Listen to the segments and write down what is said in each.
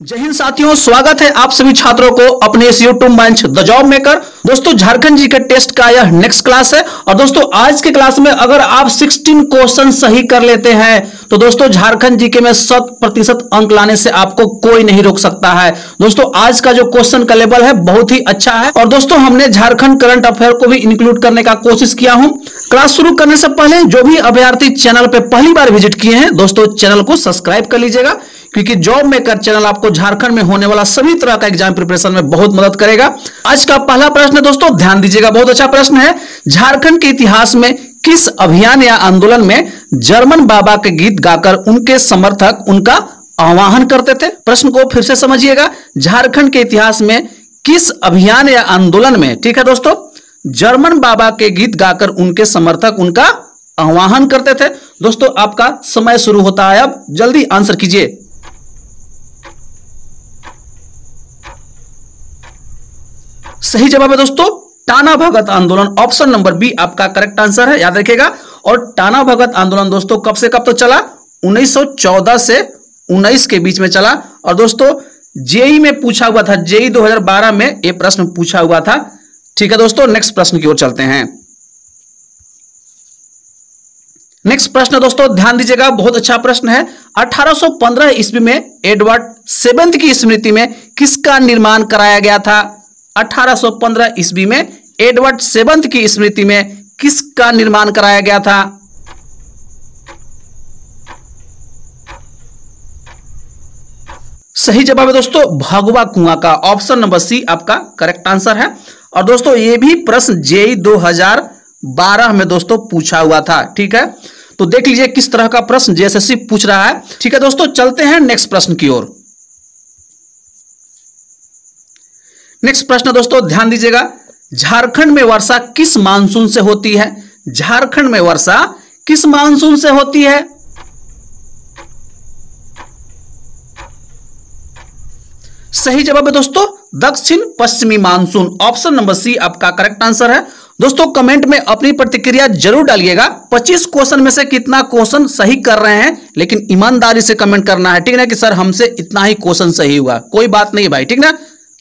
जय हिंद साथियों, स्वागत है आप सभी छात्रों को अपने इस यूट्यूब मंच द जॉब मेकर। दोस्तों, झारखंड जी के टेस्ट का यह नेक्स्ट क्लास है और दोस्तों आज के क्लास में अगर आप 16 क्वेश्चन सही कर लेते हैं तो दोस्तों झारखंड जी के में 100% अंक लाने से आपको कोई नहीं रोक सकता है। दोस्तों आज का जो क्वेश्चन का लेवल है बहुत ही अच्छा है और दोस्तों हमने झारखंड करंट अफेयर को भी इंक्लूड करने का कोशिश किया हूं। क्लास शुरू करने से पहले जो भी अभ्यर्थी चैनल पर पहली बार विजिट किए हैं दोस्तों चैनल को सब्सक्राइब कर लीजिएगा, क्योंकि जॉब मेकर चैनल आपको झारखंड में होने वाला सभी तरह का एग्जाम प्रिपरेशन में बहुत मदद करेगा। आज का पहला प्रश्न है दोस्तों, ध्यान दीजिएगा, बहुत अच्छा प्रश्न है। झारखंड के इतिहास में किस अभियान या आंदोलन में जर्मन बाबा के गीत गाकर उनके समर्थक उनका आह्वान करते थे? प्रश्न को फिर से समझिएगा। झारखंड के इतिहास में किस अभियान या आंदोलन में, ठीक है दोस्तों, जर्मन बाबा के गीत गाकर उनके समर्थक उनका आह्वान करते थे? दोस्तों आपका समय शुरू होता है, अब जल्दी आंसर कीजिए। सही जवाब है दोस्तों टाना भगत आंदोलन, ऑप्शन नंबर बी आपका करेक्ट आंसर है, याद रखिएगा। और टाना भगत आंदोलन दोस्तों कब से कब तो चला? 1914 से 19 के बीच में चला। और दोस्तों जेई में पूछा हुआ था, जेई 2012 में यह प्रश्न पूछा हुआ था। ठीक है दोस्तों, नेक्स्ट प्रश्न की ओर चलते हैं। नेक्स्ट प्रश्न दोस्तों ध्यान दीजिएगा, बहुत अच्छा प्रश्न है। 1815 ईस्वी में एडवर्ड सेवेंथ की स्मृति में किसका निर्माण कराया गया था? 1815 ईस्वी में एडवर्ड सेवेंथ की स्मृति में किसका निर्माण कराया गया था? सही जवाब है दोस्तों भगवा कुआं का, ऑप्शन नंबर सी आपका करेक्ट आंसर है। और दोस्तों यह भी प्रश्न जेई 2012 में दोस्तों पूछा हुआ था। ठीक है, तो देख लीजिए किस तरह का प्रश्न जेएसएससी पूछ रहा है। ठीक है दोस्तों, चलते हैं नेक्स्ट प्रश्न की ओर। नेक्स्ट प्रश्न दोस्तों ध्यान दीजिएगा, झारखंड में वर्षा किस मानसून से होती है? झारखंड में वर्षा किस मानसून से होती है? सही जवाब है दोस्तों दक्षिण पश्चिमी मानसून, ऑप्शन नंबर सी आपका करेक्ट आंसर है। दोस्तों कमेंट में अपनी प्रतिक्रिया जरूर डालिएगा। 25 क्वेश्चन में से कितना क्वेश्चन सही कर रहे हैं, लेकिन ईमानदारी से कमेंट करना है, ठीक ना, कि सर हमसे इतना ही क्वेश्चन सही हुआ। कोई बात नहीं भाई, ठीक ना,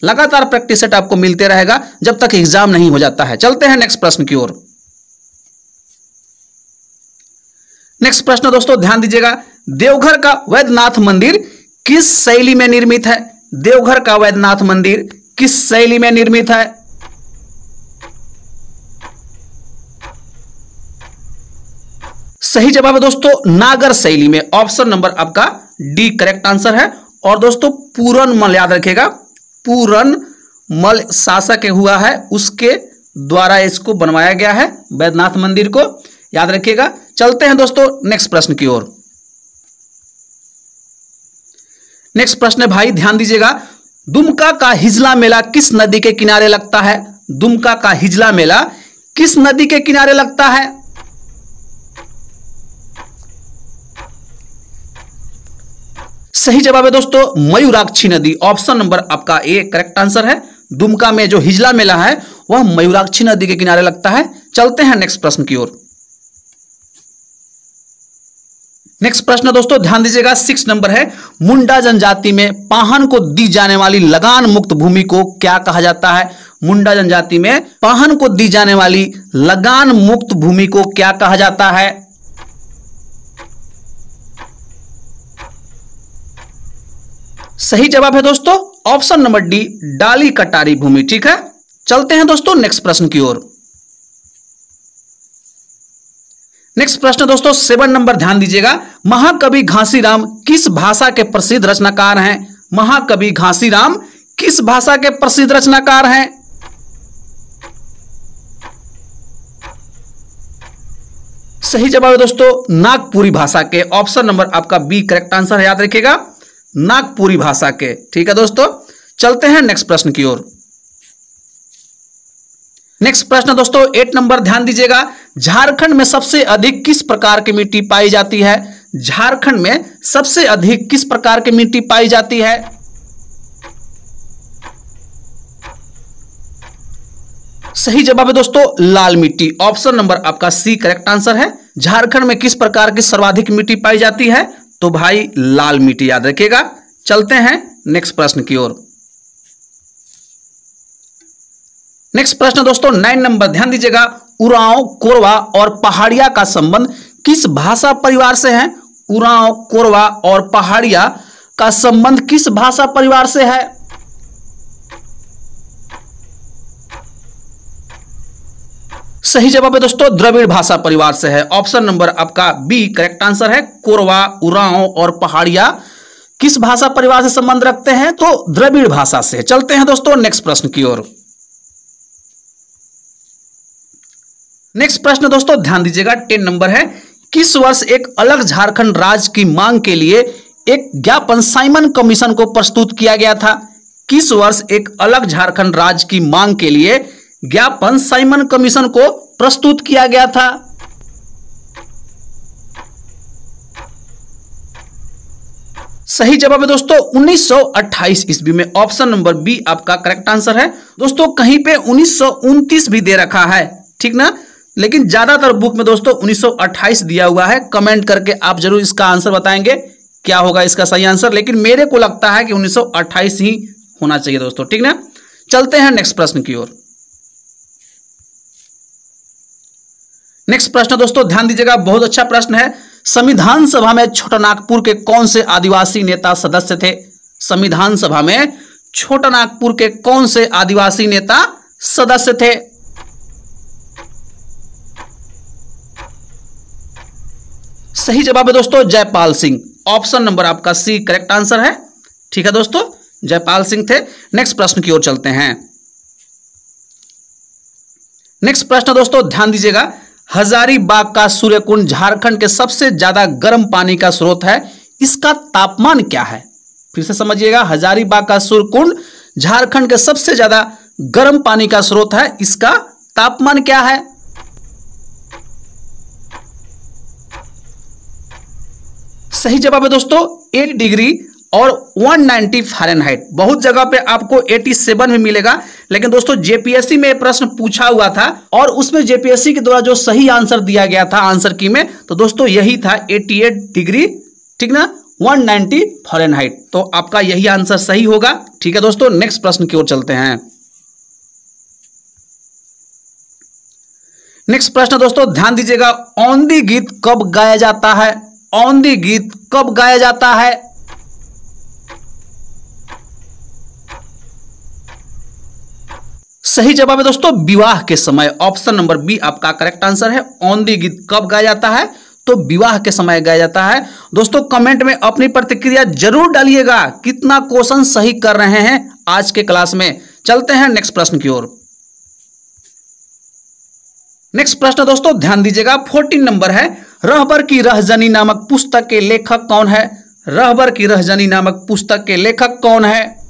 लगातार प्रैक्टिस सेट आपको मिलते रहेगा जब तक एग्जाम नहीं हो जाता है। चलते हैं नेक्स्ट प्रश्न की ओर। नेक्स्ट प्रश्न दोस्तों ध्यान दीजिएगा, देवघर का वैद्यनाथ मंदिर किस शैली में निर्मित है? देवघर का वैद्यनाथ मंदिर किस शैली में निर्मित है? सही जवाब है दोस्तों नागर शैली में, ऑप्शन नंबर आपका डी करेक्ट आंसर है। और दोस्तों पूरनमल, याद रखिएगा, पूरनमल शासक हुआ है, उसके द्वारा इसको बनवाया गया है वैद्यनाथ मंदिर को, याद रखिएगा। चलते हैं दोस्तों नेक्स्ट प्रश्न की ओर। नेक्स्ट प्रश्न है भाई ध्यान दीजिएगा, दुमका का हिजला मेला किस नदी के किनारे लगता है? दुमका का हिजला मेला किस नदी के किनारे लगता है? सही जवाब है दोस्तों मयूराक्षी नदी, ऑप्शन नंबर आपका ए करेक्ट आंसर है। दुमका में जो हिजला मेला है वह मयूराक्षी नदी के किनारे लगता है। चलते हैं नेक्स्ट प्रश्न की ओर। नेक्स्ट प्रश्न दोस्तों ध्यान दीजिएगा, 6 नंबर है, मुंडा जनजाति में पाहन को दी जाने वाली लगान मुक्त भूमि को क्या कहा जाता है? मुंडा जनजाति में पाहन को दी जाने वाली लगान मुक्त भूमि को क्या कहा जाता है? सही जवाब है दोस्तों ऑप्शन नंबर डी डाली कटारी भूमि। ठीक है, चलते हैं दोस्तों नेक्स्ट प्रश्न की ओर। नेक्स्ट प्रश्न दोस्तों 7 नंबर ध्यान दीजिएगा, महाकवि घासीराम किस भाषा के प्रसिद्ध रचनाकार हैं? महाकवि घासीराम किस भाषा के प्रसिद्ध रचनाकार हैं? सही जवाब है दोस्तों नागपुरी भाषा के, ऑप्शन नंबर आपका बी करेक्ट आंसर है, याद रखिएगा, नागपुरी भाषा के। ठीक है दोस्तों, चलते हैं नेक्स्ट प्रश्न की ओर। नेक्स्ट प्रश्न दोस्तों 8 नंबर ध्यान दीजिएगा, झारखंड में सबसे अधिक किस प्रकार की मिट्टी पाई जाती है? झारखंड में सबसे अधिक किस प्रकार की मिट्टी पाई जाती है? सही जवाब है दोस्तों लाल मिट्टी, ऑप्शन नंबर आपका सी करेक्ट आंसर है। झारखंड में किस प्रकार की सर्वाधिक मिट्टी पाई जाती है? तो भाई लाल मिट्टी, याद रखिएगा। चलते हैं नेक्स्ट प्रश्न की ओर। नेक्स्ट प्रश्न दोस्तों 9 नंबर, ध्यान दीजिएगा। उरांव, कोरवा और पहाड़िया का संबंध किस भाषा परिवार से है? उरांव, कोरवा और पहाड़िया का संबंध किस भाषा परिवार से है? सही जवाब है दोस्तों द्रविड़ भाषा परिवार से है। ऑप्शन नंबर आपका बी करेक्ट आंसर है। कोरवा, उरांव और पहाड़िया किस भाषा परिवार से संबंध रखते हैं? तो द्रविड़ भाषा से। चलते हैं दोस्तों नेक्स्ट प्रश्न की ओर। नेक्स्ट प्रश्न दोस्तों ध्यान दीजिएगा 10 नंबर है। किस वर्ष एक अलग झारखंड राज्य की मांग के लिए एक ज्ञापन साइमन कमीशन को प्रस्तुत किया गया था? किस वर्ष एक अलग झारखंड राज्य की मांग के लिए ज्ञापन साइमन कमीशन को प्रस्तुत किया गया था? सही जवाब है दोस्तों 1928 ईस्वी में। ऑप्शन नंबर बी आपका करेक्ट आंसर है। दोस्तों कहीं पे 1929 भी दे रखा है, ठीक ना, लेकिन ज्यादातर बुक में दोस्तों 1928 दिया हुआ है। कमेंट करके आप जरूर इसका आंसर बताएंगे क्या होगा इसका सही आंसर, लेकिन मेरे को लगता है कि 1928 ही होना चाहिए दोस्तों, ठीक ना। चलते हैं नेक्स्ट प्रश्न की ओर। नेक्स्ट प्रश्न दोस्तों ध्यान दीजिएगा, बहुत अच्छा प्रश्न है। संविधान सभा में छोटानागपुर के कौन से आदिवासी नेता सदस्य थे? संविधान सभा में छोटानागपुर के कौन से आदिवासी नेता सदस्य थे? सही जवाब है दोस्तों जयपाल सिंह। ऑप्शन नंबर आपका सी करेक्ट आंसर है, ठीक है दोस्तों, जयपाल सिंह थे। नेक्स्ट प्रश्न की ओर चलते हैं। नेक्स्ट प्रश्न दोस्तों ध्यान दीजिएगा, हजारीबाग का सूर्यकुंड झारखंड के सबसे ज्यादा गर्म पानी का स्रोत है, इसका तापमान क्या है? फिर से समझिएगा, हजारीबाग का सूर्यकुंड झारखंड के सबसे ज्यादा गर्म पानी का स्रोत है, इसका तापमान क्या है? सही जवाब है दोस्तों 8 डिग्री और 190 फ़ारेनहाइट। बहुत जगह पे आपको 87 भी मिलेगा, लेकिन दोस्तों जेपीएससी में प्रश्न पूछा हुआ था और उसमें जेपीएससी के द्वारा जो सही आंसर दिया गया था आंसर की में, तो दोस्तों यही था 88 डिग्री, ठीक ना, 190 फ़ारेनहाइट। तो आपका यही आंसर सही होगा, ठीक है दोस्तों। नेक्स्ट प्रश्न की ओर चलते हैं। नेक्स्ट प्रश्न दोस्तों ध्यान दीजिएगा, औंधी गीत कब गाया जाता है? औंधी गीत कब गाया जाता है? सही जवाब है दोस्तों विवाह के समय। ऑप्शन नंबर बी आपका करेक्ट आंसर है। औंधी गीत कब गाया जाता है? तो विवाह के समय गाया जाता है। दोस्तों कमेंट में अपनी प्रतिक्रिया जरूर डालिएगा, कितना क्वेश्चन सही कर रहे हैं आज के क्लास में। चलते हैं नेक्स्ट प्रश्न की ओर। नेक्स्ट प्रश्न दोस्तों ध्यान दीजिएगा 14 नंबर है, रहबर की रहजनी नामक पुस्तक के लेखक कौन है? रहबर की रहजनी नामक पुस्तक के लेखक कौन है?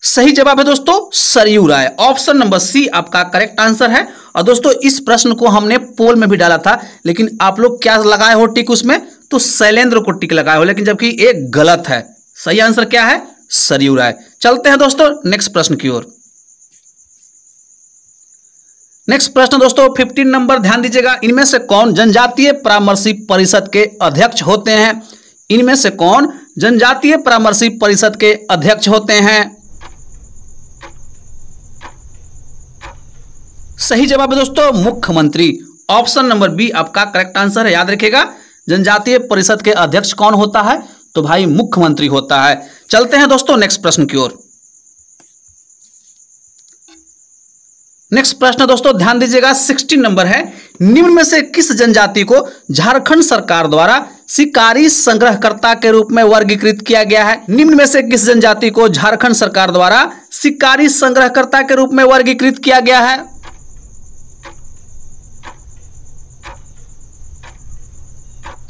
सही जवाब है दोस्तों सरयू राय। ऑप्शन नंबर सी आपका करेक्ट आंसर है। और दोस्तों इस प्रश्न को हमने पोल में भी डाला था, लेकिन आप लोग क्या लगाए हो टिक उसमें? तो शैलेंद्र को टिक लगाए हो, लेकिन जबकि एक गलत है। सही आंसर क्या है? सरयू राय। चलते हैं दोस्तों नेक्स्ट प्रश्न की ओर। नेक्स्ट प्रश्न दोस्तों 15 नंबर, ध्यान दीजिएगा, इनमें से कौन जनजातीय परामर्शी परिषद के अध्यक्ष होते हैं? इनमें से कौन जनजातीय परामर्शी परिषद के अध्यक्ष होते हैं? सही जवाब है दोस्तों मुख्यमंत्री। ऑप्शन नंबर बी आपका करेक्ट आंसर है। याद रखिएगा जनजातीय परिषद के अध्यक्ष कौन होता है? तो भाई मुख्यमंत्री होता है। चलते हैं दोस्तों नेक्स्ट प्रश्न की ओर। नेक्स्ट प्रश्न दोस्तों ध्यान दीजिएगा 16 नंबर है, निम्न में से किस जनजाति को झारखंड सरकार द्वारा शिकारी संग्रहकर्ता के रूप में वर्गीकृत किया गया है? निम्न में से किस जनजाति को झारखंड सरकार द्वारा शिकारी संग्रहकर्ता के रूप में वर्गीकृत किया गया है?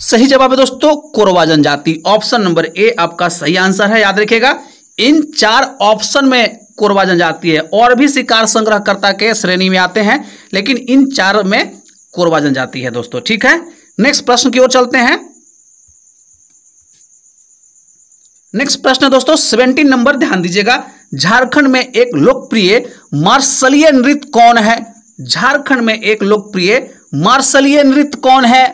सही जवाब है दोस्तों कोरवा जनजाति। ऑप्शन नंबर ए आपका सही आंसर है। याद रखिएगा इन 4 ऑप्शन में कोरवा जनजाति है, और भी शिकार संग्रहकर्ता के श्रेणी में आते हैं, लेकिन इन 4 में कोरवा जनजाति है दोस्तों, ठीक है। नेक्स्ट प्रश्न की ओर चलते हैं। नेक्स्ट प्रश्न दोस्तों 17 नंबर, ध्यान दीजिएगा, झारखंड में एक लोकप्रिय मार्शलीय नृत्य कौन है? झारखंड में एक लोकप्रिय मार्शलीय नृत्य कौन है?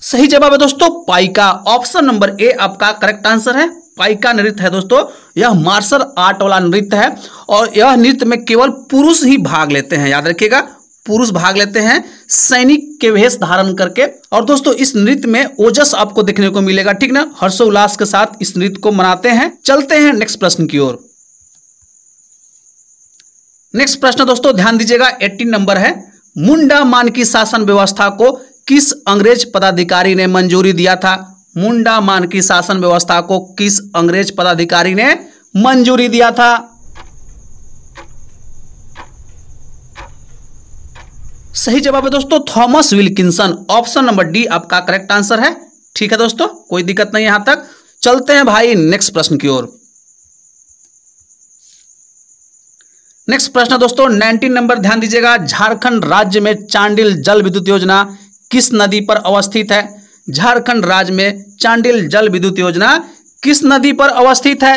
सही जवाब है दोस्तों पाइका। ऑप्शन नंबर ए आपका करेक्ट आंसर है। पाइका नृत्य है दोस्तों, यह मार्शल आर्ट वाला नृत्य है और यह नृत्य में केवल पुरुष ही भाग लेते हैं, याद रखिएगा, पुरुष भाग लेते हैं सैनिक के वेश धारण करके। और दोस्तों इस नृत्य में ओजस आपको देखने को मिलेगा, ठीक ना, हर्षोल्लास के साथ इस नृत्य को मनाते हैं। चलते हैं नेक्स्ट प्रश्न की ओर। नेक्स्ट प्रश्न दोस्तों ध्यान दीजिएगा, 18 नंबर है। मुंडा मान की शासन व्यवस्था को किस अंग्रेज पदाधिकारी ने मंजूरी दिया था? मुंडा मान की शासन व्यवस्था को किस अंग्रेज पदाधिकारी ने मंजूरी दिया था? सही जवाब है दोस्तों Thomas Wilkinson. Option number D आपका करेक्ट आंसर है। ठीक है दोस्तों, कोई दिक्कत नहीं यहां तक। चलते हैं भाई नेक्स्ट प्रश्न की ओर। नेक्स्ट प्रश्न दोस्तों 19 नंबर, ध्यान दीजिएगा। झारखंड राज्य में चांडिल जल विद्युत योजना किस नदी पर अवस्थित है? झारखंड राज्य में चांडिल जल विद्युत योजना किस नदी पर अवस्थित है?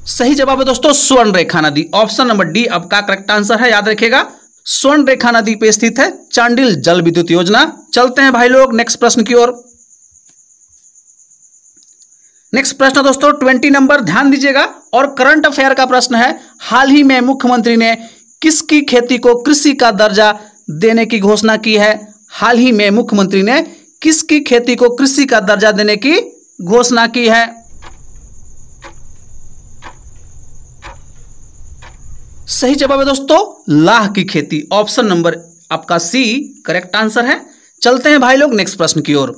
सही जवाब है दोस्तों स्वर्ण रेखा नदी। ऑप्शन नंबर डी आपका करेक्ट आंसर है, याद रखिएगा, स्वर्ण रेखा नदी पे स्थित है चांडिल जल विद्युत योजना। चलते हैं भाई लोग नेक्स्ट प्रश्न की ओर। नेक्स्ट प्रश्न दोस्तों 20 नंबर, ध्यान दीजिएगा और करंट अफेयर का प्रश्न है। हाल ही में मुख्यमंत्री ने किसकी खेती को कृषि का दर्जा देने की घोषणा की है? हाल ही में मुख्यमंत्री ने किसकी खेती को कृषि का दर्जा देने की घोषणा की है? सही जवाब है दोस्तों लाह की खेती। ऑप्शन नंबर आपका सी करेक्ट आंसर है। चलते हैं भाई लोग नेक्स्ट प्रश्न की ओर।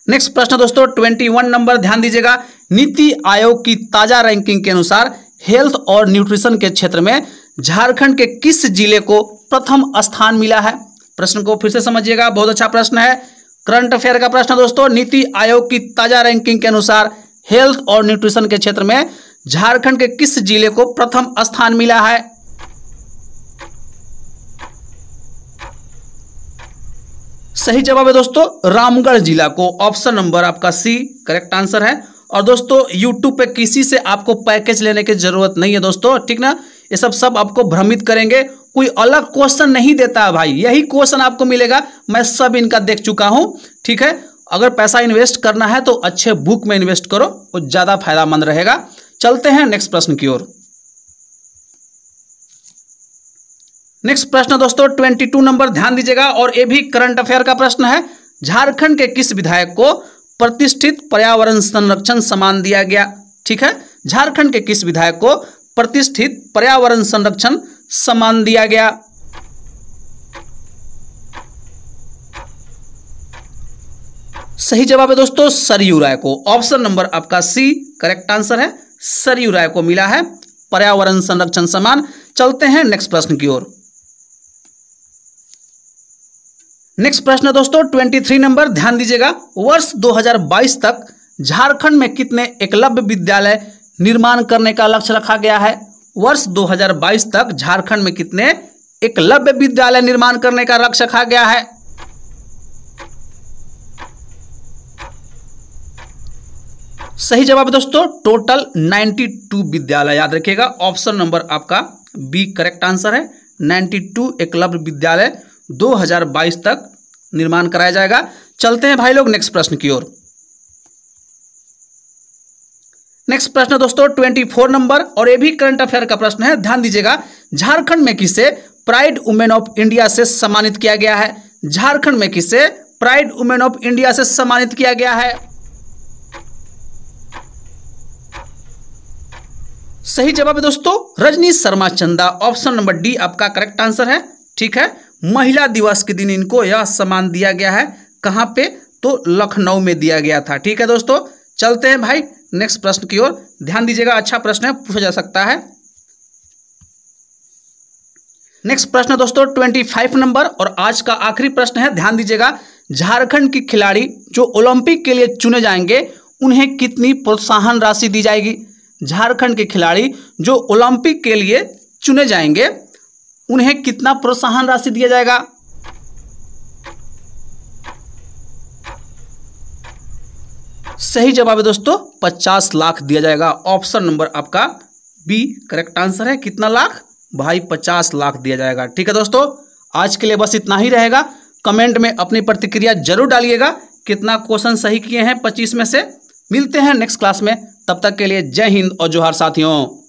नेक्स्ट प्रश्न दोस्तों 21 नंबर, ध्यान दीजिएगा। नीति आयोग की ताजा रैंकिंग के अनुसार हेल्थ और न्यूट्रिशन के क्षेत्र में झारखंड के किस जिले को प्रथम स्थान मिला है? प्रश्न को फिर से समझिएगा, बहुत अच्छा प्रश्न है, करंट अफेयर का प्रश्न दोस्तों। नीति आयोग की ताजा रैंकिंग के अनुसार हेल्थ और न्यूट्रिशन के क्षेत्र में झारखंड के किस जिले को प्रथम स्थान मिला है? सही जवाब है दोस्तों रामगढ़ जिला को। ऑप्शन नंबर आपका सी करेक्ट आंसर है। और दोस्तों YouTube पे किसी से आपको पैकेज लेने की जरूरत नहीं है दोस्तों, ठीक ना, ये सब आपको भ्रमित करेंगे, कोई अलग क्वेश्चन नहीं देता है भाई, यही क्वेश्चन आपको मिलेगा। मैं सब इनका देख चुका हूं, ठीक है। अगर पैसा इन्वेस्ट करना है तो अच्छे बुक में इन्वेस्ट करो, वो ज्यादा फायदामंद रहेगा। चलते हैं नेक्स्ट प्रश्न की ओर। नेक्स्ट प्रश्न दोस्तों 22 नंबर, ध्यान दीजिएगा और ये भी करंट अफेयर का प्रश्न है। झारखंड के किस विधायक को प्रतिष्ठित पर्यावरण संरक्षण सम्मान दिया गया? ठीक है, झारखंड के किस विधायक को प्रतिष्ठित पर्यावरण संरक्षण सम्मान दिया गया? सही जवाब है दोस्तों सरयू राय को। ऑप्शन नंबर आपका सी करेक्ट आंसर है, सरयू राय को मिला है पर्यावरण संरक्षण सम्मान। चलते हैं नेक्स्ट प्रश्न की ओर। नेक्स्ट प्रश्न दोस्तों 23 नंबर, ध्यान दीजिएगा। वर्ष 2022 तक झारखंड में कितने एकलव्य विद्यालय निर्माण करने का लक्ष्य रखा गया है? वर्ष 2022 तक झारखंड में कितने एकलव्य विद्यालय निर्माण करने का लक्ष्य रखा गया है? सही जवाब दोस्तों टोटल 92 विद्यालय, याद रखिएगा। ऑप्शन नंबर आपका बी करेक्ट आंसर है, 92 एकलव्य विद्यालय 2022 तक निर्माण कराया जाएगा। चलते हैं भाई लोग नेक्स्ट प्रश्न की ओर। नेक्स्ट प्रश्न दोस्तों 24 नंबर और ये भी करंट अफेयर का प्रश्न है, ध्यान दीजिएगा। झारखंड में किसे प्राइड वुमेन ऑफ इंडिया से सम्मानित किया गया है? झारखंड में किसे प्राइड वुमेन ऑफ इंडिया से सम्मानित किया गया है? सही जवाब है दोस्तों रजनी शर्मा चंदा। ऑप्शन नंबर डी आपका करेक्ट आंसर है, ठीक है। महिला दिवस के दिन इनको यह सम्मान दिया गया है। कहां पे? तो लखनऊ में दिया गया था, ठीक है दोस्तों। चलते हैं भाई नेक्स्ट प्रश्न की ओर। ध्यान दीजिएगा, अच्छा प्रश्न है, पूछा जा सकता है। नेक्स्ट प्रश्न दोस्तों 25 नंबर और आज का आखिरी प्रश्न है, ध्यान दीजिएगा। झारखंड की खिलाड़ी जो ओलंपिक के लिए चुने जाएंगे उन्हें कितनी प्रोत्साहन राशि दी जाएगी? झारखंड के खिलाड़ी जो ओलंपिक के लिए चुने जाएंगे उन्हें कितना प्रोत्साहन राशि दिया जाएगा? सही जवाब है दोस्तों 50 लाख दिया जाएगा। ऑप्शन नंबर आपका बी करेक्ट आंसर है। कितना लाख? भाई 50 लाख दिया जाएगा। ठीक है दोस्तों, आज के लिए बस इतना ही रहेगा। कमेंट में अपनी प्रतिक्रिया जरूर डालिएगा, कितना क्वेश्चन सही किए हैं 25 में से। मिलते हैं नेक्स्ट क्लास में, तब तक के लिए जय हिंद और जोहार साथियों।